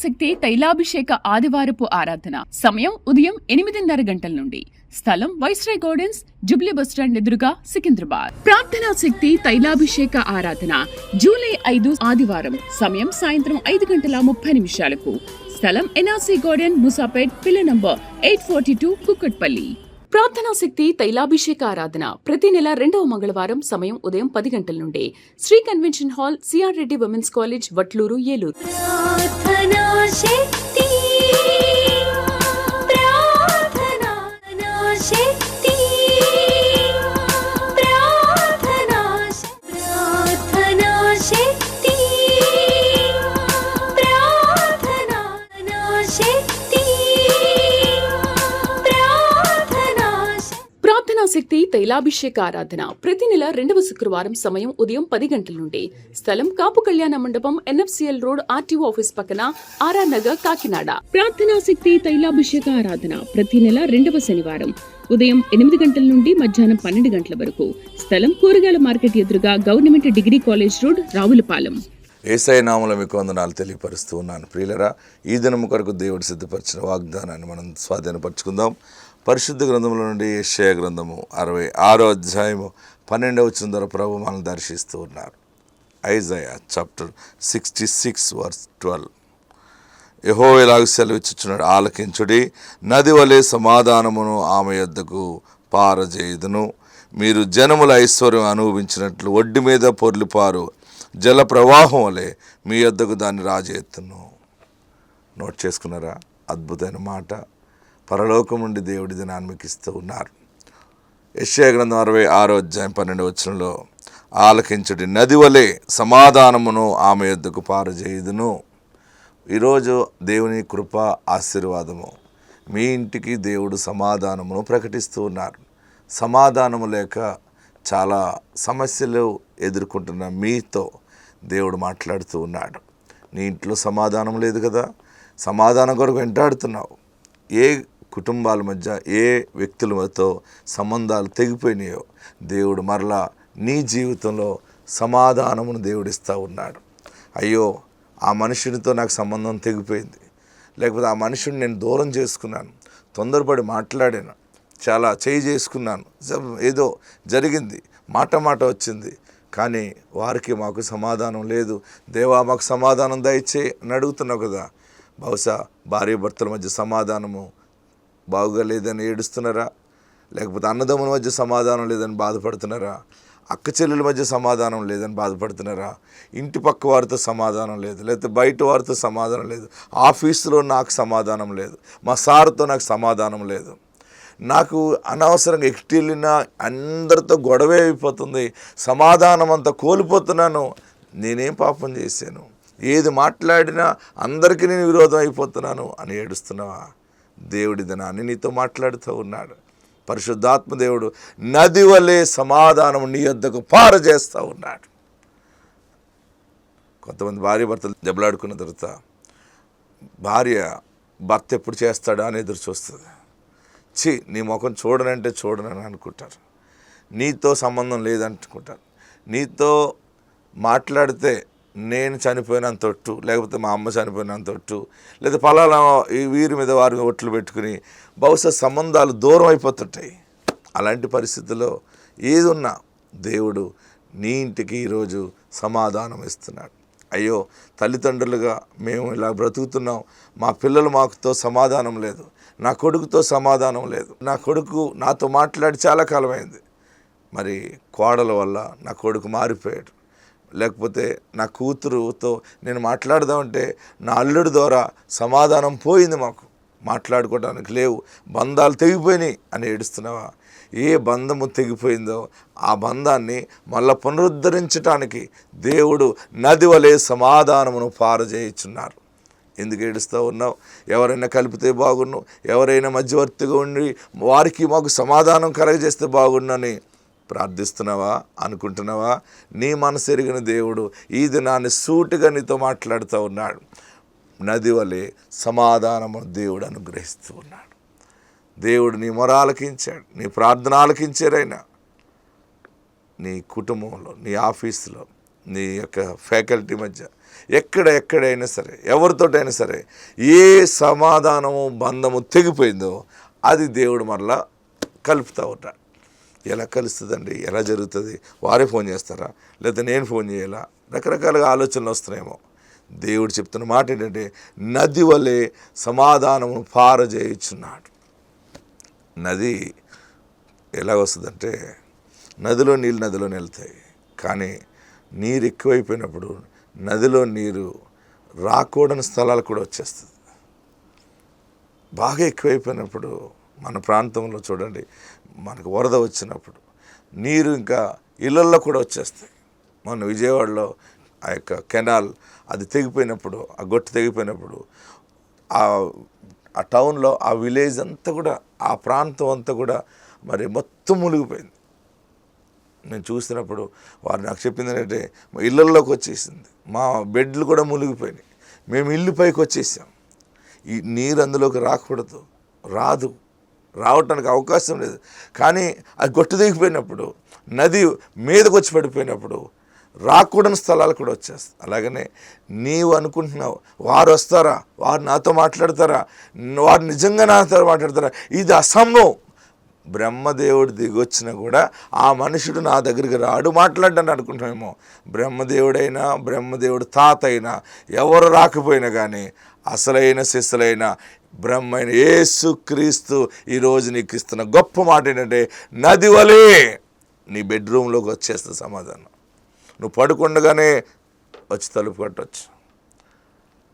శక్తి తైలాభిషేక ఆదివారపు ఆరాధన. సమయం ఉదయం 8:30 గంటల నుండి. స్థలం వైస్రాయ్ గార్డెన్స్, జూబ్లీ బస్టాండ్ ఎదురుగా, సికింద్రాబాద్. ప్రార్థనా శక్తి తైలాభిషేక ఆరాధన జూలై 5 ఆదివారం. సమయం సాయంత్రం 5:30 స్థలం ఎన్ఆర్సీ గార్డెన్, ముసాపేట్, పిల్ల నంబర్ 842, కుక్కట్పల్లి. ప్రార్థనా శక్తి తైలాభిషేక ఆరాధన ప్రతి నెల 2వ మంగళవారం. సమయం ఉదయం 10 గంటల నుండి. Sri convention hall, C R Reddy women's college, Vatluru, Eluru. శక్తి తైలాభిషేక ఆరాధన ప్రతి నెల 2వ శుక్రవారం. సమయం ఉదయం 10 గంటల నుండి. స్థలం కాపు కళ్యాణ మండపం, ఎన్ఎఫ్సిఎల్ రోడ్, ఆర్టీఓ ఆఫీస్ పక్కన, ఆర్ఆర్ నగర్, కాకినాడ. ప్రార్థనా శక్తి తైలాభిషేక ఆరాధన ప్రతి నెల 2వ శనివారం ఉదయం 8 గంటల నుండి మధ్యాహ్నం 12 గంటల వరకు. స్థలం కూరగాయల మార్కెట్ ఎదురుగా, government degree college road, Ravulapalem. యేసయ్య నామములో మీకు వందనాలు తెలియపరుస్తూ ఉన్నాను. ప్రియులరా, ఈ దినము కొరకు దేవుడు సిద్ధపరిచిన వాగ్దానాన్ని మనం స్వాధీనపరచుకుందాం. పరిశుద్ధ గ్రంథంలో నుండి యెషయా గ్రంథము 66వ అధ్యాయము 12వ వచనం ద్వారా ప్రభు మనల్ని దర్శిస్తూ ఉన్నారు. Isaiah chapter 66 verse 12. యెహోవా ఇలాగ సెలవిచ్చుచున్నాడు, ఆలకించుడి, నది వలె సమాధానమును ఆమె యొద్దకు పారజేయుదును. మీరు జనముల ఐశ్వర్యం అనుభవించినట్లు ఒడ్డు మీద పొర్లిపారు జల ప్రవాహం వలె మీ యొద్దకు దాన్ని రాజెత్తును. నోట్ చేసుకున్నారా? అద్భుతమైన మాట. పరలోకం నుండి దేవుడి దినాన్ని మీకు ఇస్తూ ఉన్నారు. యెషయా గ్రంథం 66వ అధ్యాయం 12వ వచనంలో, ఆలకించుడి, నది వలె సమాధానమును ఆమె యొద్దకు పారజేయుదును. ఈరోజు దేవుని కృప, ఆశీర్వాదము మీ ఇంటికి దేవుడు సమాధానమును ప్రకటిస్తూ ఉన్నారు. సమాధానము లేక చాలా సమస్యలు ఎదుర్కొంటున్న మీతో దేవుడు మాట్లాడుతూ ఉన్నాడు. నీ ఇంట్లో సమాధానం లేదు కదా, సమాధానం కొరకు వెంటాడుతున్నావు. ఏ కుటుంబాల మధ్య, ఏ వ్యక్తులతో సంబంధాలు తెగిపోయినాయో దేవుడు మరలా నీ జీవితంలో సమాధానమును దేవుడిస్తూ ఉన్నాడు. అయ్యో, ఆ మనుషునితో నాకు సంబంధం తెగిపోయింది, లేకపోతే ఆ మనుషుని నేను దూరం చేసుకున్నాను, తొందరపడి మాట్లాడాను, చాలా చేయి చేసుకున్నాను, ఏదో జరిగింది, మాట వచ్చింది, కానీ వారికి మాకు సమాధానం లేదు. దేవా, మాకు సమాధానం దయచేయి అని అడుగుతున్నావు కదా. బహుశా భార్య భర్తల మధ్య సమాధానము బాగుగా లేదని ఏడుస్తున్నారా? లేకపోతే అన్నదమ్ముల మధ్య సమాధానం లేదని బాధపడుతున్నారా? అక్క చెల్లెల మధ్య సమాధానం లేదని బాధపడుతున్నారా? ఇంటి పక్క వారితో సమాధానం లేదు, లేకపోతే బయట వారితో సమాధానం లేదు, ఆఫీసులో నాకు సమాధానం లేదు, మా సార్తో నాకు సమాధానం లేదు, నాకు అనవసరంగా ఎక్కిళ్ళినా అందరితో గొడవే అయిపోతుంది, సమాధానం అంతా కోల్పోతున్నాను, నేనేం పాపం చేశాను, ఏది మాట్లాడినా అందరికీ నేను విరోధం అయిపోతున్నాను అని ఏడుస్తున్నావా? దేవుడి దినాన్ని నీతో మాట్లాడుతూ ఉన్నాడు. పరిశుద్ధాత్మ దేవుడు నది వలె సమాధానం నీ యొద్దకు పారజేస్తూ ఉన్నాడు. కొంతమంది భార్య భర్తలు దెబ్బలాడుకున్న తర్వాత భార్య భర్త ఎప్పుడు చేస్తాడా అని ఎదురు చూస్తుంది. నీ ముఖం చూడనంటే చూడనని అనుకుంటారు. నీతో సంబంధం లేదనుకుంటారు. నీతో మాట్లాడితే నేను చనిపోయినంతొట్టు, లేకపోతే మా అమ్మ చనిపోయినంతొట్టు, లేదా పలానా ఈ వీరి మీద వారి ఒట్లు పెట్టుకుని బహుశా సంబంధాలు దూరం అయిపోతుంటాయి. అలాంటి పరిస్థితుల్లో ఏదున్నా దేవుడు నీ ఇంటికి ఈరోజు సమాధానం ఇస్తున్నాడు. అయ్యో, తల్లిదండ్రులుగా మేము ఇలా బ్రతుకుతున్నాం, మా పిల్లలు మాకుతో సమాధానం లేదు, నా కొడుకుతో సమాధానం లేదు, నా కొడుకు నాతో మాట్లాడి చాలా కాలమైంది, మరి కోడల వల్ల నా కొడుకు మారిపోయాడు, లేకపోతే నా కూతురుతో నేను మాట్లాడదామంటే నా అల్లుడి ద్వారా సమాధానం పోయింది, మాకు మాట్లాడుకోవడానికి లేవు, బంధాలు తెగిపోయినాయి అని ఏడుస్తున్నావా? ఏ బంధము తెగిపోయిందో ఆ బంధాన్ని మళ్ళా పునరుద్ధరించడానికి దేవుడు నది వలె సమాధానమును పారజేయుచున్నారు. ఎందుకు ఏడుస్తూ ఉన్నావు? ఎవరైనా కలిపితే బాగుండు, ఎవరైనా మధ్యవర్తిగా ఉండి వారికి మాకు సమాధానం కలగజేస్తే బాగుండని ప్రార్థిస్తున్నావా, అనుకుంటున్నావా? నీ మనసు ఎరిగిన దేవుడు ఈ దినాన్ని సూటిగా నీతో మాట్లాడుతూ ఉన్నాడు. నది వలె సమాధానము దేవుడు అనుగ్రహిస్తూ ఉన్నాడు. దేవుడు నీ మొర ఆలకించాడు, నీ ప్రార్థన ఆలకించారైనా. నీ కుటుంబంలో, నీ ఆఫీసులో, నీ యొక్క ఫ్యాకల్టీ మధ్య, ఎక్కడైనా సరే, ఎవరితోటైనా సరే ఏ సమాధానము బంధము తెగిపోయిందో అది దేవుడు మరలా కలుపుతూ ఉంటాడు. ఎలా కలుస్తుందండి, ఎలా జరుగుతుంది? వారే ఫోన్ చేస్తారా, లేదా నేను ఫోన్ చేయాలా? రకరకాలుగా ఆలోచనలు వస్తున్నాయేమో. దేవుడు చెప్తున్న మాట ఏంటంటే, నది వలె సమాధానము పారజేయుచున్నాడు. నది ఎలా వస్తుందంటే, నదిలో నీళ్ళు నదిలోనే వెళ్తాయి, కానీ నీరు ఎక్కువైపోయినప్పుడు నదిలో నీరు రాకూడని స్థలాలు కూడా వచ్చేస్తుంది. బాగా ఎక్కువైపోయినప్పుడు మన ప్రాంతంలో చూడండి, మనకు వరద వచ్చినప్పుడు నీరు ఇంకా ఇళ్ళల్లో కూడా వచ్చేస్తాయి. మన విజయవాడలో ఆ యొక్క కెనాల్ అది తెగిపోయినప్పుడు, ఆ గొట్టు తెగిపోయినప్పుడు ఆ టౌన్లో ఆ విలేజ్ అంతా కూడా, ఆ ప్రాంతం అంతా కూడా మరి మొత్తం మునిగిపోయింది. నేను చూసినప్పుడు వారు నాకు చెప్పింది ఏంటంటే, ఇళ్ళల్లోకి వచ్చేసింది, మా బెడ్లు కూడా మునిగిపోయినాయి, మేము ఇల్లు పైకి వచ్చేసాం. ఈ నీరు అందులోకి రాకూడదు, రావటానికి అవకాశం లేదు. కానీ అది గొట్టు దిగిపోయినప్పుడు, నది మీదకి వచ్చి పడిపోయినప్పుడు రాకూడని స్థలాలు కూడా వచ్చేస్తాయి. అలాగనే నీవు అనుకుంటున్నావు, వారు వస్తారా, వారు నాతో మాట్లాడతారా, వారు నిజంగా నాతో మాట్లాడతారా, ఇది అసంభవం. బ్రహ్మదేవుడు దిగొచ్చినా కూడా ఆ మనుషుడు నా దగ్గరికి రాడు మాట్లాడ్డాను అనుకుంటామేమో. బ్రహ్మదేవుడైనా, బ్రహ్మదేవుడు తాత అయినా, ఎవరు రాకపోయినా కానీ అసలైన శిస్సులైన బ్రహ్మైన యేసు క్రీస్తు ఈరోజు నీకు ఇస్తున్న గొప్ప మాట ఏంటంటే, నది వలే నీ బెడ్రూమ్లోకి వచ్చేస్తుంది సమాధానం. నువ్వు పడుకుండగానే వచ్చి తలుపు కట్టవచ్చు,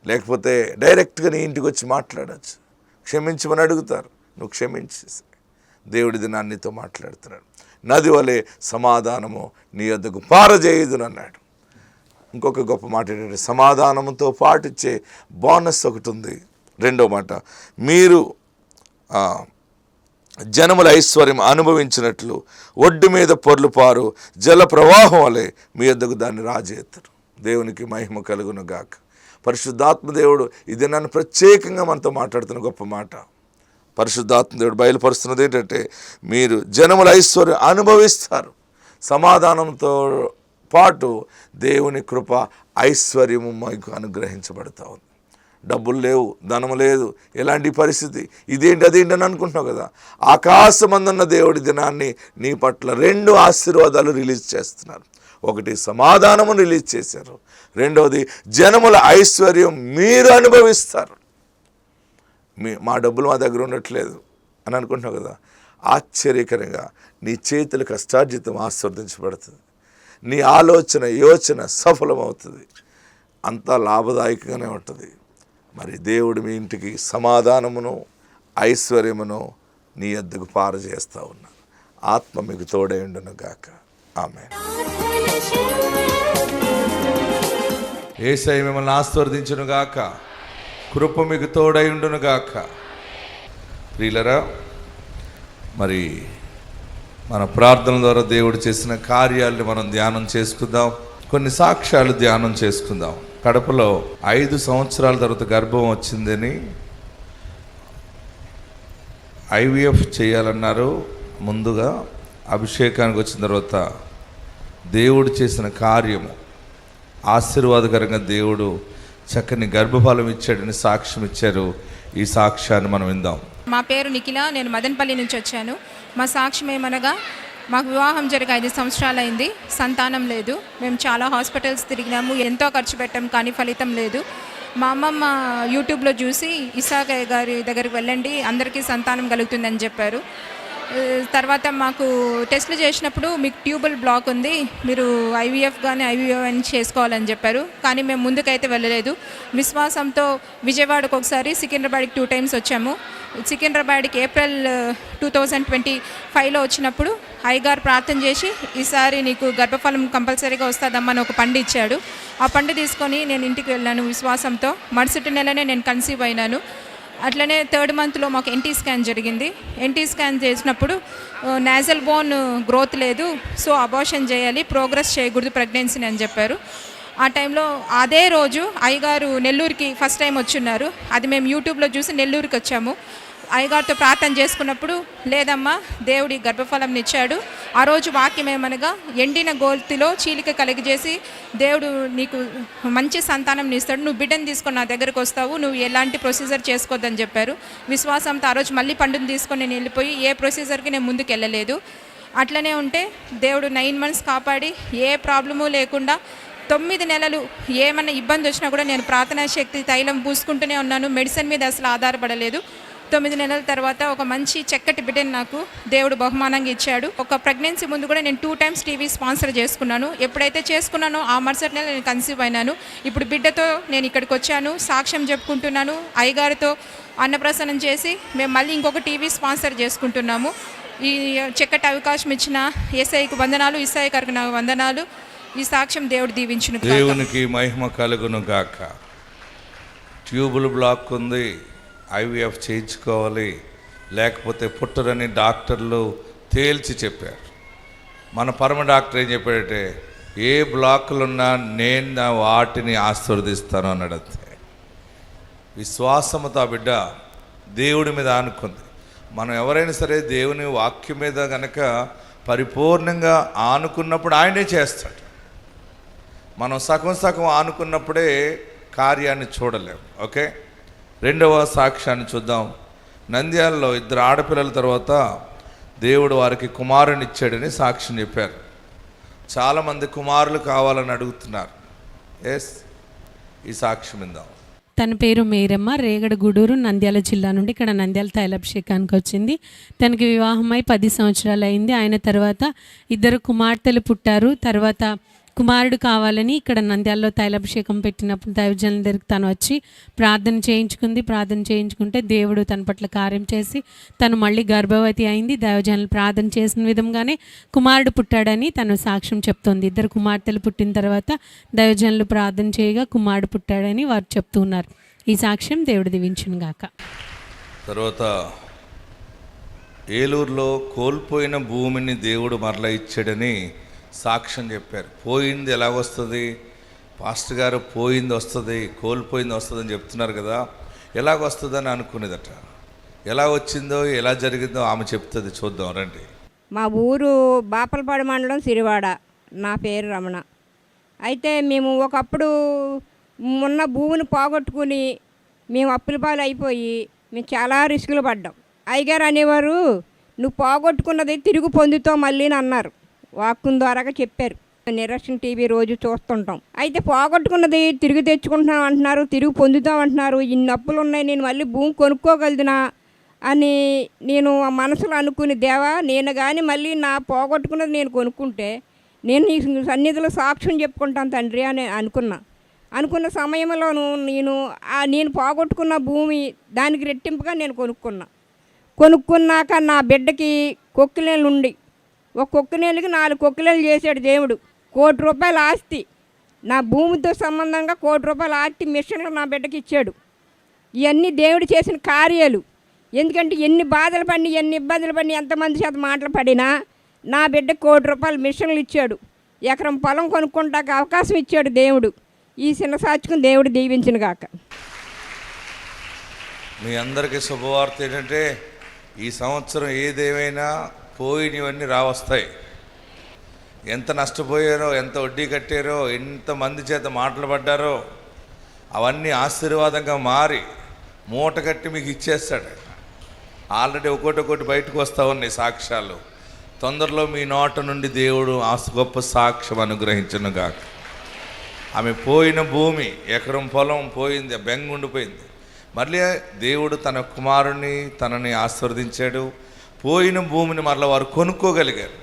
లేకపోతే డైరెక్ట్గా నీ ఇంటికి వచ్చి మాట్లాడచ్చు. క్షమించమని అడుగుతారు, నువ్వు క్షమించేసి దేవుడి దినాన్ని నీతో మాట్లాడుతున్నాడు. నది వలె సమాధానము నీ వద్దకు పారజేయుదును అన్నాడు. ఇంకొక గొప్ప మాట ఏంటంటే, సమాధానంతో పాటిచ్చే బోనస్ ఒకటి ఉంది. రెండో మాట, మీరు జనముల ఐశ్వర్యం అనుభవించినట్లు ఒడ్డు మీద పొర్లుపారు జల ప్రవాహం వలె మీ వద్దకు దాన్ని రాజేత్తరు. దేవునికి మహిమ కలుగును గాక. పరిశుద్ధాత్మ దేవుడు ఇది నన్ను ప్రత్యేకంగా మనతో మాట్లాడుతున్న గొప్ప మాట. పరిశుద్ధాత్మ దేవుడు బయలుపరుస్తున్నది ఏంటంటే, మీరు జనముల ఐశ్వర్యం అనుభవిస్తారు. సమాధానంతో పాటు దేవుని కృప ఐశ్వర్యము మీకు అనుగ్రహించబడతా ఉంది. డబ్బులు లేవు, ధనము లేదు, ఎలాంటి పరిస్థితి, ఇదేంటి అదేంటి అని అనుకుంటున్నావు కదా. ఆకాశమందున్న దేవుడి దినాన్ని నీ పట్ల 2 ఆశీర్వాదాలు రిలీజ్ చేస్తున్నారు. ఒకటి సమాధానము రిలీజ్ చేశారు, రెండవది జనముల ఐశ్వర్యం మీరు అనుభవిస్తారు. మా డబ్బులు మా దగ్గర ఉండట్లేదు అని అనుకుంటున్నావు కదా. ఆశ్చర్యకరంగా నీ చేతుల కష్టార్జితం ఆస్వాదించబడుతుంది, నీ ఆలోచన యోచన సఫలమవుతుంది, అంతా లాభదాయకంగానే ఉంటుంది. మరి దేవుడు మీ ఇంటికి సమాధానమును ఐశ్వర్యమును నీ యొద్దకు పారజేస్తూ ఉన్నారు. ఆత్మ మీకు తోడై ఉండును గాక. ఆమేన్. యేసయ్య మిమ్మల్ని ఆశీర్వదించును గాక. కృప మీకు తోడై ఉండును గాక. ప్రియులరా, మరి మన ప్రార్థన ద్వారా దేవుడు చేసిన కార్యాలను మనం ధ్యానం చేసుకుందాం. కొన్ని సాక్ష్యాలు ధ్యానం చేసుకుందాం. కడపలో 5 సంవత్సరాల తర్వాత గర్భం వచ్చిందని IVF చేయాలన్నారు. ముందుగా అభిషేకానికి వచ్చిన తర్వాత దేవుడు చేసిన కార్యము ఆశీర్వాదకరంగా దేవుడు చక్కని గర్భఫలం ఇచ్చాడని సాక్ష్యం ఇచ్చారు. ఈ సాక్ష్యాన్ని మనం విందాం. మా పేరు నిఖిల, నేను మదనపల్లి నుంచి వచ్చాను. మా సాక్ష్యం ఏమనగా, మాకు వివాహం జరిగి 5 సంవత్సరాలు అయింది, సంతానం లేదు. మేము చాలా హాస్పిటల్స్ తిరిగినాము, ఎంతో ఖర్చు పెట్టాము, కానీ ఫలితం లేదు. మా అమ్మమ్మ యూట్యూబ్లో చూసి ఇసాక్ గారి దగ్గరికి వెళ్ళండి, అందరికీ సంతానం కలుగుతుందని చెప్పారు. తర్వాత మాకు టెస్టులు చేసినప్పుడు మీకు ట్యూబల్ బ్లాక్ ఉంది, మీరు IVF కానీ IVF చేసుకోవాలని చెప్పారు. కానీ మేము ముందుకైతే వెళ్ళలేదు. విశ్వాసంతో విజయవాడకు ఒకసారి, సికింద్రాబాద్కి 2 టైమ్స్ వచ్చాము. సికింద్రాబాద్కి ఏప్రిల్ 2025లో వచ్చినప్పుడు అయ్యగారు ప్రార్థన చేసి, ఈసారి నీకు గర్భఫలం కంపల్సరీగా వస్తుందమ్మని ఒక పండు ఇచ్చాడు. ఆ పండు తీసుకొని నేను ఇంటికి వెళ్ళాను విశ్వాసంతో. మరుసటి నెలనే నేను కన్సీవ్ అయినాను. అట్లనే 3rd మంత్లో మాకు NT స్కాన్ జరిగింది. NT స్కాన్ చేసినప్పుడు నాజల్ బోన్ గ్రోత్ లేదు, సో అబార్షన్ చేయాలి, ప్రోగ్రెస్ చేయకూడదు ప్రెగ్నెన్సీని అని చెప్పారు. ఆ టైంలో అదే రోజు అయ్యగారు నెల్లూరుకి ఫస్ట్ టైం వచ్చున్నారు. అది మేము యూట్యూబ్లో చూసి నెల్లూరుకి వచ్చాము. అయ్యగారితో ప్రార్థన చేసుకున్నప్పుడు, లేదమ్మా దేవుడి గర్భఫలం ఇచ్చాడు, ఆ రోజు వాక్యం ఏమనగా ఎండిన గోతిలో చీలిక కలిగజేసి దేవుడు నీకు మంచి సంతానం ఇస్తాడు, నువ్వు బిడ్డను తీసుకొని నా దగ్గరకు వస్తావు, నువ్వు ఎలాంటి ప్రొసీజర్ చేసుకోవద్దని చెప్పారు. విశ్వాసంతో ఆ రోజు మళ్ళీ పండుని తీసుకొని నేను వెళ్ళిపోయి ఏ ప్రొసీజర్కి నేను ముందుకు వెళ్ళలేదు. అట్లనే ఉంటే దేవుడు 9 months కాపాడి ఏ ప్రాబ్లము లేకుండా 9 నెలలు ఏమన్నా ఇబ్బంది వచ్చినా కూడా నేను ప్రార్థనా శక్తి తైలం పూసుకుంటూనే ఉన్నాను. మెడిసిన్ మీద అసలు ఆధారపడలేదు. 9 నెలల తర్వాత ఒక మంచి చక్కటి బిడ్డని నాకు దేవుడు బహుమానంగా ఇచ్చాడు. ఒక ప్రెగ్నెన్సీ ముందు కూడా నేను 2 times టీవీ స్పాన్సర్ చేసుకున్నాను. ఎప్పుడైతే చేసుకున్నానో ఆ మరుసటి నెల నేను కన్సీవ్ అయినాను. ఇప్పుడు బిడ్డతో నేను ఇక్కడికి వచ్చాను, సాక్ష్యం చెప్పుకుంటున్నాను. అయ్యగారితో అన్నప్రసన్నం చేసి మేము మళ్ళీ ఇంకొక టీవీ స్పాన్సర్ చేసుకుంటున్నాము. ఈ చక్కటి అవకాశం ఇచ్చిన యేసయ్యకు వందనాలు, ఇస్సాయి గారికి నాకు వందనాలు. ఈ సాక్ష్యం దేవుడు దీవించును గాక. దేవునికి మహిమ కలుగును గాక. ట్యూబుల్ బ్లాక్ ఉంది, IVF చేయించుకోవాలి, లేకపోతే పుట్టరని డాక్టర్లు తేల్చి చెప్పారు. మన పరమ డాక్టర్ ఏం చెప్పాడంటే, ఏ బ్లాకులున్నా నేను వాటిని ఆశీర్వదిస్తాను అన్నాడు. అంతే విశ్వాసముతో ఆ బిడ్డ దేవుడి మీద ఆనుకుంది. మనం ఎవరైనా సరే దేవుని వాక్యం మీద కనుక పరిపూర్ణంగా ఆనుకున్నప్పుడు ఆయనే చేస్తాడు. మనం సగం సగం ఆనుకున్నప్పుడే కార్యాన్ని చూడలేము. ఓకే, రెండవ సాక్ష్యాన్ని చూద్దాం. నంద్యాలలో 2 ఆడపిల్లల తర్వాత దేవుడు వారికి కుమారుని ఇచ్చాడని సాక్ష్యం చెప్పారు. చాలామంది కుమారులు కావాలని అడుగుతున్నారు. ఎస్, ఈ సాక్ష్యం ఇందాం. తన పేరు మేరమ్మ, రేగడ గూడూరు, నంద్యాల జిల్లా నుండి ఇక్కడ నంద్యాల తైలాభిషేకానికి వచ్చింది. తనకి వివాహమై 10 సంవత్సరాలు అయింది. ఆయన తర్వాత 2 కుమార్తెలు పుట్టారు. తర్వాత కుమారుడు కావాలని ఇక్కడ నంద్యాలలో తైలాభిషేకం పెట్టినప్పుడు దైవజనుల దగ్గరికి తను వచ్చి ప్రార్థన చేయించుకుంది. ప్రార్థన చేయించుకుంటే దేవుడు తన పట్ల కార్యం చేసి తను మళ్ళీ గర్భవతి అయింది. దైవజనులు ప్రార్థన చేసిన విధంగానే కుమారుడు పుట్టాడని తను సాక్ష్యం చెప్తోంది. 2 కుమార్తెలు పుట్టిన తర్వాత దైవజనులు ప్రార్థన చేయగా కుమారుడు పుట్టాడని వారు చెప్తూ ఉన్నారు. ఈ సాక్ష్యం దేవుడు దీవించును గాక. తర్వాత ఏలూరులో కోల్పోయిన భూమిని దేవుడు మరలా ఇచ్చాడని సాక్ష్యం చెప్పారు. పోయింది ఎలాగొస్తుంది పాస్టర్ గారు, పోయింది వస్తుంది, కోల్పోయింది వస్తుంది అని చెప్తున్నారు కదా, ఎలాగొస్తుందని అనుకునేదట. ఎలా వచ్చిందో ఎలా జరిగిందో ఆమె చెప్తుంది, చూద్దాం రండి. మా ఊరు బాపలపాడు మండలం సిరివాడ. నా పేరు రమణ. అయితే మేము ఒకప్పుడు ఉన్న భూమిని పోగొట్టుకుని మేము అప్పుల పాలు అయిపోయి మేము చాలా రిస్కులు పడ్డాం. అయ్యగారు అనేవారు, నువ్వు పోగొట్టుకున్నది తిరిగి పొందుతావు మళ్ళీ అని అన్నారు. వాక్యం ద్వారాగా చెప్పారు. నిరక్షణ టీవీ రోజు చూస్తుంటాం. అయితే పోగొట్టుకున్నది తిరిగి తెచ్చుకుంటున్నాం అంటున్నారు, తిరిగి పొందుతాం అంటున్నారు. ఇన్ని అప్పులు ఉన్నాయి, నేను మళ్ళీ భూమి కొనుక్కోగలిగినా అని నేను ఆ మనసులో అనుకుని, దేవా నేను కానీ మళ్ళీ నా పోగొట్టుకున్నది నేను కొనుక్కుంటే నేను నీ సన్నిధిలో సాక్ష్యం చెప్పుకుంటాను తండ్రి అని అనుకున్న సమయంలోనూ నేను పోగొట్టుకున్న భూమి దానికి రెట్టింపుగా నేను కొనుక్కున్నాక నా బిడ్డకి కొక్కినేలు ఉండి ఒక కొక్కినేలుకి 4 కొక్కినేలు చేశాడు దేవుడు. ₹1,00,00,000 ఆస్తి, నా భూమితో సంబంధంగా ₹1,00,00,000 ఆస్తి మిషన్లు నా బిడ్డకి ఇచ్చాడు. ఇవన్నీ దేవుడు చేసిన కార్యాలు. ఎందుకంటే ఎన్ని బాధలు పడి ఎన్ని ఇబ్బందులు పడి ఎంతమంది చేత మాటలు పడినా నా బిడ్డకి ₹1,00,00,000 మిషన్లు ఇచ్చాడు. ఎకరం పొలం కొనుక్కుంటాక అవకాశం ఇచ్చాడు దేవుడు. ఈ చిన్న సాక్షిని దేవుడు దీవించిన గాక. మీ అందరికీ శుభవార్త ఏంటంటే, ఈ సంవత్సరం ఏదేమైనా పోయినవన్నీ రావస్తాయి. ఎంత నష్టపోయారో, ఎంత వడ్డీ కట్టారో, ఎంతమంది చేత మాటలు పడ్డారో అవన్నీ ఆశీర్వాదంగా మారి మూట కట్టి మీకు ఇచ్చేస్తాడు. ఆల్రెడీ ఒకటి బయటకు వస్తూ ఉన్నాయి సాక్ష్యాలు. తొందరలో మీ నోట నుండి దేవుడు ఆ గొప్ప సాక్ష్యం అనుగ్రహించును గాక. ఆమె పోయిన భూమి, ఎకరం పొలం పోయింది, బెంగుండిపోయింది. మళ్ళీ దేవుడు తన కుమారుని తనని ఆశీర్వదించాడు. పోయిన భూమిని మరలా వారు కొనుక్కోగలిగారు.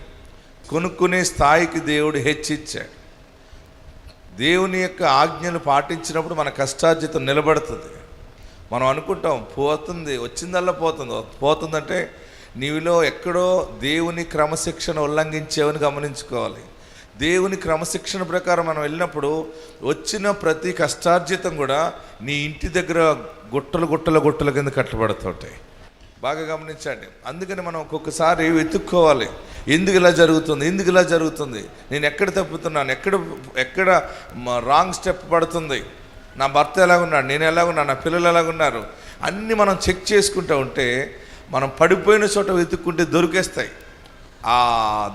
కొనుక్కునే స్థాయికి దేవుడు హెచ్చించాడు. దేవుని యొక్క ఆజ్ఞలు పాటించినప్పుడు మన కష్టార్జితం నిలబడుతుంది. మనం అనుకుంటాం పోతుంది, వచ్చిందల్లా పోతుందంటే నీవిలో ఎక్కడో దేవుని క్రమశిక్షణ ఉల్లంఘించేవని గమనించుకోవాలి. దేవుని క్రమశిక్షణ ప్రకారం మనం వెళ్ళినప్పుడు వచ్చిన ప్రతి కష్టార్జితం కూడా నీ ఇంటి దగ్గర గుట్టల కింద కట్టబడుతుంటాయి. బాగా గమనించండి. అందుకని మనం ఒక్కొక్కసారి వెతుక్కోవాలి, ఎందుకు ఇలా జరుగుతుంది, నేను ఎక్కడ తప్పుతున్నాను, ఎక్కడ రాంగ్ స్టెప్ పడుతుంది, నా భర్త ఎలాగున్నాడు, నేను ఎలాగున్నాను, నా పిల్లలు ఎలాగున్నారు, అన్నీ మనం చెక్ చేసుకుంటూ ఉంటే మనం పడిపోయిన చోట వెతుక్కుంటే దొరికేస్తాయి. ఆ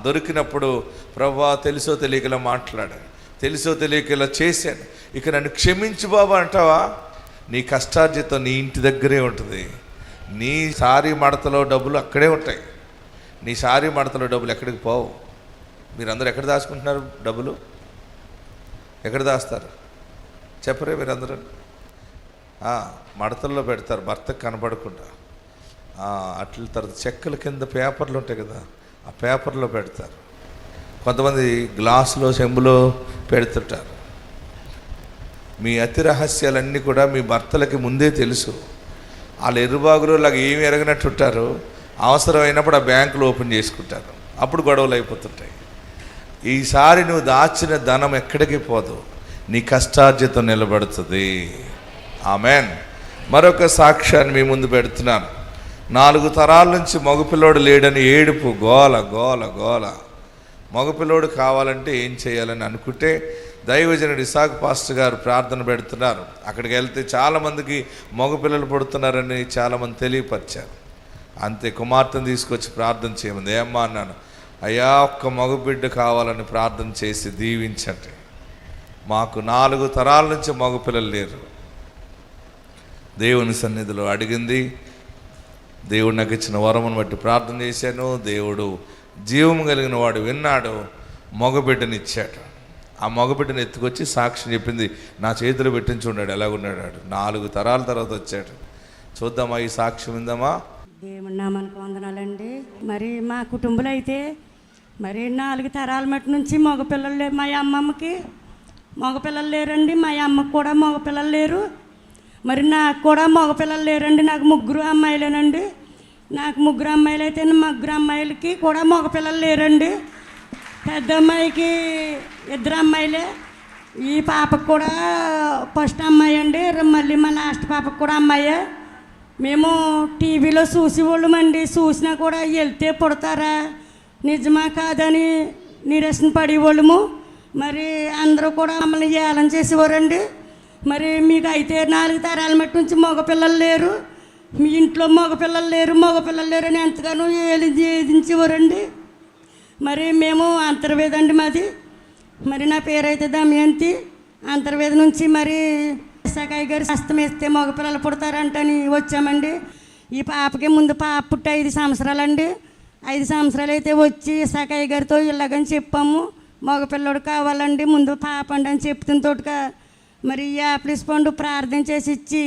దొరికినప్పుడు ప్రభువా తెలుసో తెలియకలా మాట్లాడాను, తెలుసో తెలియకలా చేశాను, ఇక నన్ను క్షమించు బాబా అంటావా? నీ కష్టార్జితం నీ ఇంటి దగ్గరే ఉంటుంది. నీ సారీ మడతలో డబ్బులు అక్కడే ఉంటాయి. నీ సారీ మడతలో డబ్బులు ఎక్కడికి పోవు. మీరందరూ ఎక్కడ దాచుకుంటున్నారు డబ్బులు? ఎక్కడ దాస్తారు చెప్పరే మీరందరూ? మడతల్లో పెడతారు, భర్తకు కనపడకుండా. అట్ల తర్వాత చెక్కల కింద పేపర్లు ఉంటాయి కదా, ఆ పేపర్లో పెడతారు. కొంతమంది గ్లాసులో చెంబులో పెడుతుంటారు. మీ అతి రహస్యాలన్నీ కూడా మీ భర్తలకి ముందే తెలుసు. వాళ్ళు ఎర్రబాగులో లాగా ఏమి ఎరగనట్టు ఉంటారు. అవసరమైనప్పుడు ఆ బ్యాంకులో ఓపెన్ చేసుకుంటారు. అప్పుడు గొడవలు అయిపోతుంటాయి. ఈసారి నువ్వు దాచిన ధనం ఎక్కడికి పోదు, నీ కష్టార్జితం నిలబడుతుంది. ఆమెన్. మరొక సాక్ష్యాన్ని మీ ముందు పెడుతున్నాను. 4 తరాల నుంచి మగపిల్లోడు లేడని ఏడుపు, గోల గోల గోల. మగపిల్లోడు కావాలంటే ఏం చేయాలని అనుకుంటే దైవజనుడు ఇసాక్ పాస్టర్ గారు ప్రార్థన పెడుతున్నారు. అక్కడికి వెళ్తే చాలామందికి మగపిల్లలు పుడుతున్నారని చాలామంది తెలియపరిచారు. అంతే, కుమార్తెను తీసుకొచ్చి ప్రార్థన చేయమంది. ఏమ్మా అన్నాను, అయ్యా ఒక్క మగబిడ్డ కావాలని ప్రార్థన చేసి దీవించండి. మాకు 4 తరాల నుంచి మగపిల్లలు లేరు. దేవుని సన్నిధిలో అడిగింది, దేవుడు నాకు ఇచ్చిన వరమును బట్టి ప్రార్థన చేశాను. దేవుడు జీవము కలిగిన వాడు విన్నాడు, మగబిడ్డని ఇచ్చాడు. ఆ మగబిడ్డని ఎత్తుకొచ్చి సాక్షి చెప్పింది, నా చేతిలో పెట్టించి ఉన్నాడు, ఎలాగున్నాడు. 4 తరాల తర్వాత వచ్చాడు. చూద్దామా ఈ సాక్ష్యం విందామా? దేవుడి నామానికి వందనాలండి. మరి మా కుటుంబంలో అయితే మరి 4 తరాల మట్టి నుంచి మగపిల్లలు లేరు. మా అమ్మమ్మకి మగపిల్లలు లేరండి, మా అమ్మకి కూడా మగపిల్లలు లేరు. మరి నాకు కూడా మగపిల్లలు లేరండి. నాకు 3 అమ్మాయిలేనండి. నాకు 3 అమ్మాయిలు అయితే 3 అమ్మాయిలకి కూడా మగపిల్లలు లేరండి. పెద్ద అమ్మాయికి 2 అమ్మాయిలే. ఈ పాపకు కూడా ఫస్ట్ అమ్మాయి అండి, మళ్ళీ మా లాస్ట్ పాపకు కూడా అమ్మాయే. మేము టీవీలో చూసేవాళ్ళమండి. చూసినా కూడా వెళ్తే పుడతారా నిజమా కాదని నిరసన పడేవాళ్ళము. మరి అందరూ కూడా మమ్మల్ని ఏలం చేసేవారండి. మరి మీకు అయితే 4 తరాల మట్టి నుంచి మగపిల్లలు లేరు, మీ ఇంట్లో మగపిల్లలు లేరు అని ఎంతగానో ఏదించేవారండి. మరి మేము అంతర్వేద అండి మాది. మరి నా పేరైతే దమయంతి. అంతర్వేద నుంచి మరి సకాయి గారు హస్తం వేస్తే మగపిల్లలు పుడతారంటని వచ్చామండి. ఈ పాపకి ముందు పాప పుట్టి 5 సంవత్సరాలండి. 5 సంవత్సరాలు అయితే వచ్చి సకాయి గారితో ఇలాగని చెప్పాము, మగపిల్లడు కావాలండి, ముందు పాప అండి అని చెప్తున్న తోటగా మరి యాప్లిస్ పండు ప్రార్థన చేసి ఇచ్చి,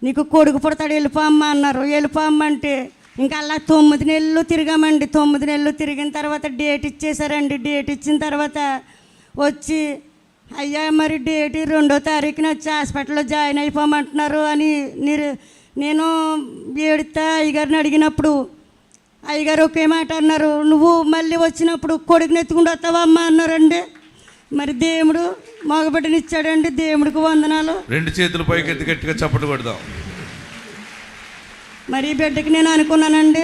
నీకు కొడుకు పుడతాడు వెళ్ళిపోమ్మ అన్నారు. వెళ్ళిపోమ్మ అంటే ఇంకా అలా 9 నెలలు తిరిగామండి. 9 నెలలు తిరిగిన తర్వాత డేట్ ఇచ్చేసారండి. డేట్ ఇచ్చిన తర్వాత వచ్చి, అయ్యా మరి డేట్ 2వ తారీఖున వచ్చి హాస్పిటల్లో జాయిన్ అయిపోమంటున్నారు అని నేను ఏడుతా అయ్యగారిని అడిగినప్పుడు అయ్యగారు ఒకే మాట అన్నారు, నువ్వు మళ్ళీ వచ్చినప్పుడు కొడుకుని ఎత్తుకుంటూ వస్తావా అమ్మ అన్నారండి. మరి దేవుడు మగబిడ్డని ఇచ్చాడండి. దేవుడికి వందనాలు. 2 చేతులు పైకి ఎత్తి గట్టిగా చప్పట్లు కొడదాం. మరి ఈ బిడ్డకి నేను అనుకున్నానండి,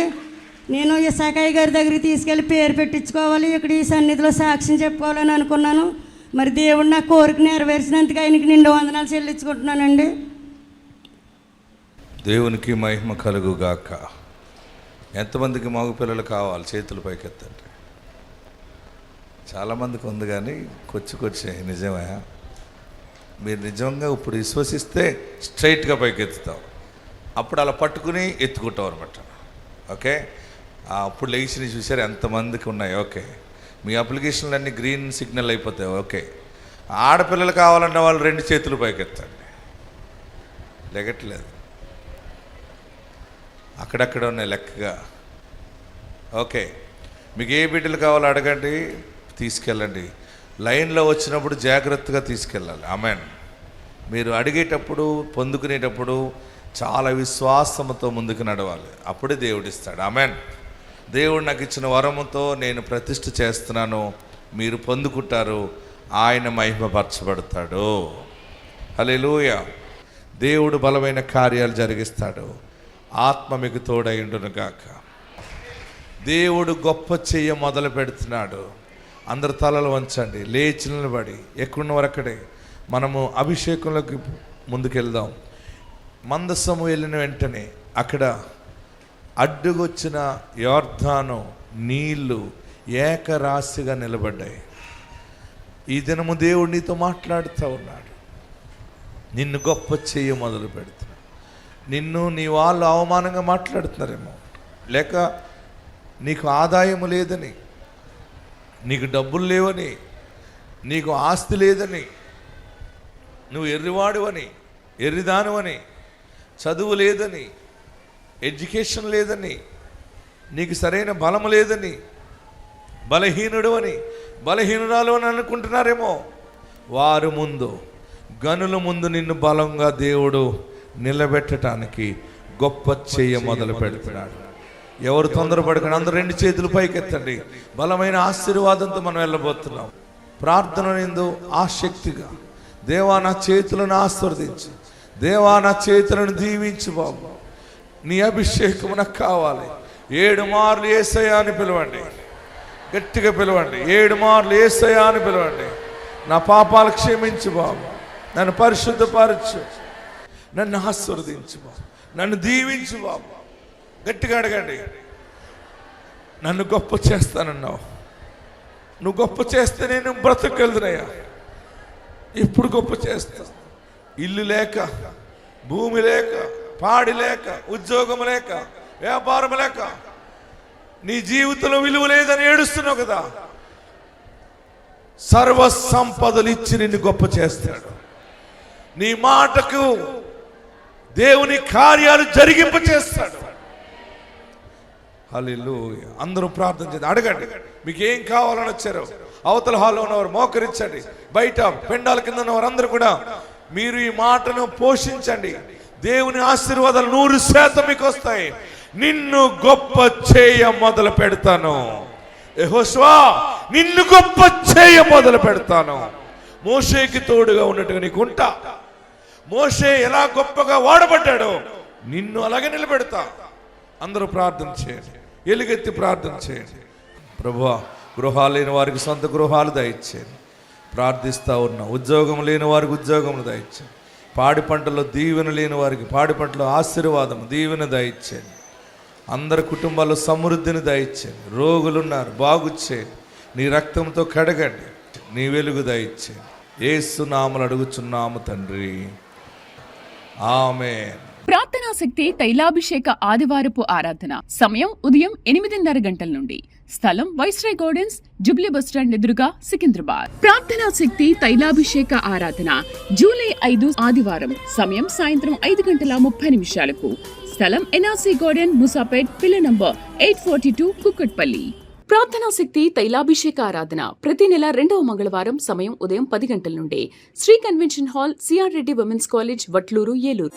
నేను ఇసాకాయ గారి దగ్గరికి తీసుకెళ్ళి పేరు పెట్టించుకోవాలి, ఇక్కడ ఈ సన్నిధిలో సాక్ష్యం చెప్పుకోవాలని అనుకున్నాను. మరి దేవుడు నా కోరిక నెరవేర్చినందుకు ఆయనకి నిండు వందనాలు చెల్లించుకుంటున్నానండి. దేవునికి మహిమ కలుగుగాక. ఎంతమందికి మగపిల్లలు కావాలి? చేతులు పైకెత్తండి. చాలామందికి ఉంది కానీ కొచ్చి నిజమే. మీరు నిజంగా ఇప్పుడు విశ్వసిస్తే స్ట్రైట్గా పైకెత్తుతాం. అప్పుడు అలా పట్టుకుని ఎత్తుకుంటాం అనమాట. ఓకే, అప్పుడు లేచిని చూసారు ఎంతమందికి ఉన్నాయి. ఓకే, మీ అప్లికేషన్లు అన్నీ గ్రీన్ సిగ్నల్ అయిపోతాయి. ఓకే, ఆడపిల్లలు కావాలన్న వాళ్ళు 2 చేతులు పైకెత్తండి. లెగట్లేదు, అక్కడక్కడ ఉన్నాయి లెక్కగా. ఓకే, మీకు ఏ బిడ్డలు కావాలో అడగండి, తీసుకెళ్ళండి. లైన్లో వచ్చినప్పుడు జాగ్రత్తగా తీసుకెళ్ళాలి. ఆమెన్. మీరు అడిగేటప్పుడు పొందుకునేటప్పుడు చాలా విశ్వాసంతో ముందుకు నడవాలి, అప్పుడే దేవుడిస్తాడు. ఆమెన్. దేవుడు నాకు ఇచ్చిన వరముతో నేను ప్రతిష్ఠ చేస్తున్నాను, మీరు పొందుకుంటారు, ఆయన మహిమపరచబడతాడు. హల్లెలూయా. దేవుడు బలమైన కార్యాలు జరిగిస్తాడు. ఆత్మ మీకు తోడైండును గాక. దేవుడు గొప్ప చెయ్య మొదలు పెడుతున్నాడు. అందరు తలలు వంచండి, లేచి నిలబడి ఎక్కడున్న వరకడే మనము అభిషేకంలోకి ముందుకెళ్దాం. మందసము వెళ్ళిన వెంటనే అక్కడ అడ్డుగొచ్చిన యోర్దాను నీళ్లు ఏకరాశిగా నిలబడ్డాయి. ఈ దినము దేవుడు నీతో మాట్లాడుతూ ఉన్నాడు. నిన్ను గొప్ప చేయ మొదలు పెడుతున్నాడు. నిన్ను నీ వాళ్ళు అవమానంగా మాట్లాడుతున్నారేమో, లేక నీకు ఆదాయము లేదని, నీకు డబ్బులు లేవని, నీకు ఆస్తి లేదని, నువ్వు ఎర్రివాడువని, ఎర్రిదానువని, చదువు లేదని, ఎడ్యుకేషన్ లేదని, నీకు సరైన బలము లేదని, బలహీనుడు అని, బలహీనురాలు అని అనుకుంటున్నారేమో. వారి ముందు, గనుల ముందు నిన్ను బలంగా దేవుడు నిలబెట్టడానికి గొప్ప చెయ్య మొదలు పెడుతున్నాడు. ఎవరు తొందరపడకండి, అందరూ 2 చేతులు పైకెత్తండి. బలమైన ఆశీర్వాదంతో మనం వెళ్ళబోతున్నాం. ప్రార్థన నిందు ఆసక్తిగా, దేవా నా చేతులను ఆశీర్వదించు, దేవా నా చేతులను దీవించు బాబు, నీ అభిషేకం నాకు కావాలి. 7 మార్లు యేసయ్యా అని పిలవండి, గట్టిగా పిలవండి. 7 మార్లు యేసయ్యా అని పిలవండి. నా పాపాలు క్షమించు బాబు, నన్ను పరిశుద్ధపరచు, నన్ను ఆశీర్వదించు బాబు, నన్ను దీవించు బాబు. గట్టిగా అడగండి. నన్ను గొప్ప చేస్తానన్నావు, నువ్వు గొప్ప చేస్తే నేను బ్రతకెళ్తున్నాయా. ఇప్పుడు గొప్ప చేస్తా. ఇల్లు లేక, భూమి లేక, పాడి లేక, ఉద్యోగం లేక, వ్యాపారం లేక, నీ జీవితంలో విలువ లేదని ఏడుస్తున్నావు కదా, సర్వ సంపదలు ఇచ్చి నిన్ను గొప్ప చేస్తాడు. నీ మాటకు దేవుని కార్యాలు జరిగింప చేస్తాడు. హల్లెలూయా. అందరూ ప్రార్థన చేయండి, అడగండి. మీకు ఏం కావాలని వచ్చారో అవతల హాల్లో ఉన్నవారు మోకరించండి, బయట పెండాల కింద ఉన్నవారు అందరూ కూడా మీరు ఈ మాటను పోషించండి. దేవుని ఆశీర్వాదాలు 100% మీకు వస్తాయి. నిన్ను గొప్ప చేయ మొదలు పెడతాను. యెహోషువా, నిన్ను గొప్ప చేయ మొదలు పెడతాను. మోషేకి తోడుగా ఉన్నట్టుగా నీకు ఉంటా. మోషే ఎలా గొప్పగా వాడబడ్డాడో నిన్ను అలాగే నిలబెడతా. అందరూ ప్రార్థన చేయండి, ఎలుగెత్తి ప్రార్థన చేయండి. ప్రభువా, గృహాలు లేని వారికి సొంత గృహాలు దయచేయండి. ప్రార్థిస్తూ ఉన్నా. ఉద్యోగం లేని వారికి ఉద్యోగములు దయచేయండి. పాడి పంటలో దీవెన లేని వారికి పాడి పంటలో ఆశీర్వాదం, దీవెన దయచేయండి. అందరి కుటుంబాల్లో సమృద్ధిని దయచేయండి. రోగులున్నారు, బాగు చేయండి. నీ రక్తంతో కడగండి, నీ వెలుగు దయచేయండి. యేసు నామములో అడుగుచున్నాము తండ్రి, ఆమేన్. ప్రార్థనా శక్తి తైలాభిషేక ఆదివారపు ఆరాధన సమయం ఉదయం 8:30 గంటల నుండి. స్థలం వైస్రాయ్ గార్డెన్స్, జూబ్లీ బస్టాండ్ ఎదురుగా, సికింద్రాబాద్. ప్రార్థనా శక్తి తైలాభిషేక ఆరాధన జూలై 5 ఆదివారం. సమయం సాయంత్రం 5:30 స్థలం ఎన్ఆర్సీ గార్డెన్, ముసాపేట్, పిల్ల నంబర్ 842, కుక్కట్పల్లి. ప్రార్థనా శక్తి తైలాభిషేక ఆరాధన ప్రతి నెల 2వ మంగళవారం. సమయం ఉదయం 10 గంటల నుండి. Sri convention hall, C R Reddy women's college, Vatluru, Eluru.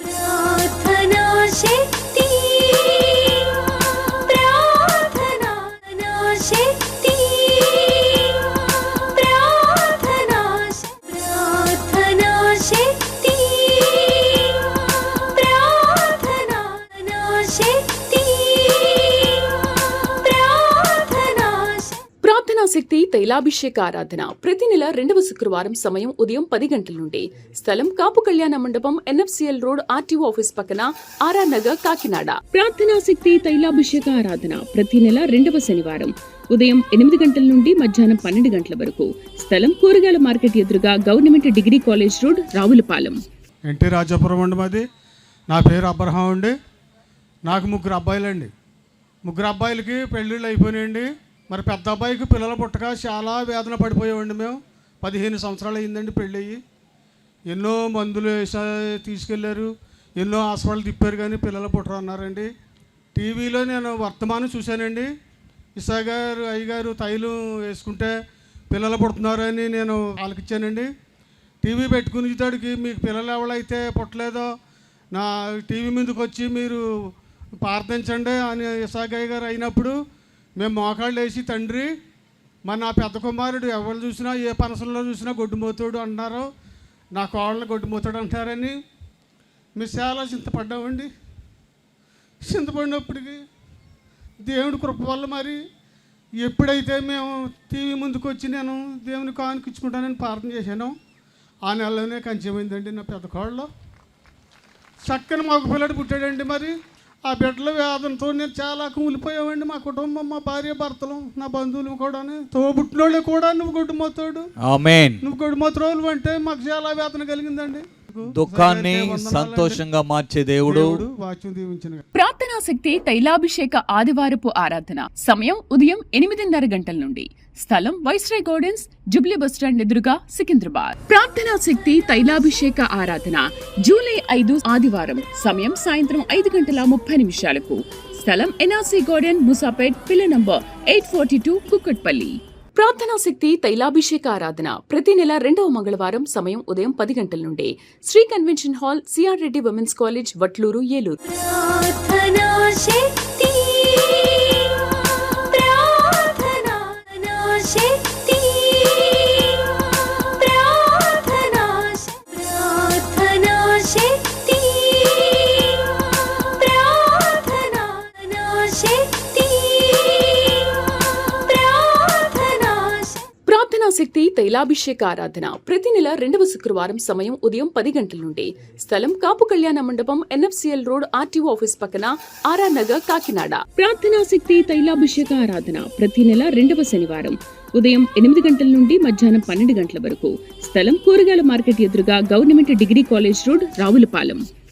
శక్తి తైలాభిషేక ఆరాధన ప్రతి నెల 2వ శుక్రవారం. సమయం ఉదయం 10 గంటల నుండి. స్థలం కాపు కళ్యాణ మండపం, ఎన్ఎఫ్సిఎల్ రోడ్, ఆర్టీఓ ఆఫీస్ పక్కన, ఆర్ఆర్ నగర్, కాకినాడ. ప్రార్థనా శక్తి తైలాభిషేక ఆరాధన ప్రతి నెల 2వ శనివారం ఉదయం 8 గంటల నుండి మధ్యాహ్నం 12 గంటల వరకు. స్థలం కూరగాయల మార్కెట్ ఎదురుగా, government degree college road, Ravulapalem. NT Rajapuram అండి మాది. నా పేరు అబ్రహాం అండి. నాకు 3 అబ్బాయిలండి. 3 అబ్బాయిలకి పెళ్ళిళ్ళు అయిపోయినాయండి. మరి పెద్ద అబ్బాయికి పిల్లలు పుట్టక చాలా వేదన పడిపోయామండి. మేము 15 సంవత్సరాలు అయిందండి పెళ్ళి అయ్యి. ఎన్నో మందులు తీసుకెళ్ళారు, ఎన్నో హాస్పిటల్ తిప్పారు, కానీ పిల్లలు పుట్టరు అన్నారండి. టీవీలో నేను వర్తమానం చూశానండి. ఇసా గారు, అయ్యగారు తైలం వేసుకుంటే పిల్లలు పుడుతున్నారని నేను ఆలకిచ్చానండి. టీవీ పెట్టుకుని ఇతడికి మీకు పిల్లలు ఎవరైతే పుట్టలేదో నా టీవీ మీదకి వచ్చి మీరు ప్రార్థించండి అని ఇసాగయ్య గారు అయినప్పుడు మేము మోకాళ్ళు వేసి, తండ్రి మరి నా పెద్ద కుమారుడు ఎవరు చూసినా, ఏ పనసంలో చూసినా గొడ్డుమోతాడు అంటున్నారు, నా కోళ్ళని గొడ్డుమోతాడు అంటారని మేము చాలా చింతపడ్డామండి. చింతపడినప్పటికీ దేవుడి కృప వల్ల మరి ఎప్పుడైతే మేము టీవీ ముందుకు వచ్చి నేను దేవుని కానుకిచ్చుకుంటానని ప్రార్థన చేశాను, ఆ నెలలోనే కంచెమైందండి నా పెద్ద కోళ్ళలో. చక్కని మగ పిల్లడు పుట్టాడండి. మరి ఆ బిడ్డల వేదనతో నేను చాలా కూలిపోయామండి. మా కుటుంబం, మా భార్య భర్తలు, నా బంధువులు కూడా, తోబుట్టినోళ్ళు కూడా నువ్వు గొడ్డుమోతాడు, ఆమేన్. నువ్వు గొడ్డుమోతురోళ్ళు అంటే మాకు చాలా వేదన కలిగిందండి. దుఃఖాన్ని సంతోషంగా మార్చే దేవుడు. వాక్యం దీవించిన ప్రార్థనా శక్తి తైలాభిషేక ఆదివారపు ఆరాధన. సమయం ఉదయం 8:30 గంటల నుండి. స్థలం వైస్రాయ్ గార్డెన్స్, జూబ్లీ బస్టాండ్ ఎదురుగా, సికింద్రాబాద్. ప్రార్థనా శక్తి తైలాభిషేక ఆరాధన జూలై 5 ఆదివారం. సమయం సాయంత్రం 5:30 స్థలం ఎన్ఆర్సీ గార్డెన్, ముసాపేట్, పిల్ల నంబర్ 842, కుక్కట్పల్లి. ప్రార్థనా శక్తి తైలాభిషేక ఆరాధన ప్రతి నెల 2వ మంగళవారం. సమయం ఉదయం 10 గంటల నుండి. Sri convention hall, C R Reddy women's college, Vatluru, Eluru. ప్రార్థనా శక్తి, ప్రార్థనా శక్తి, ప్రార్థనా శక్తి, ప్రార్థనా శక్తి, ప్రార్థనా శక్తి తైలాభిషేక ఆరాధన ప్రతి నెల 2వ శుక్రవారం. సమయం ఉదయం 10 గంటల నుండి. స్థలం కాపు కళ్యాణ మండపం, ఎన్ఎఫ్సిఎల్ రోడ్, ఆర్టీఓ ఆఫీస్ పక్కన, ఆర్ఆర్ నగర్, కాకినాడ. ప్రార్థనా శక్తి తైలాభిషేక ఆరాధన ప్రతి నెల 2వ శనివారం. ఉదయం 8 గంటల నుండి మధ్యాహ్నం 12 గంటల వరకు. స్థలం కూరగాయల మార్కెట్ ఎదురుగా, government degree college road, Ravulapalem.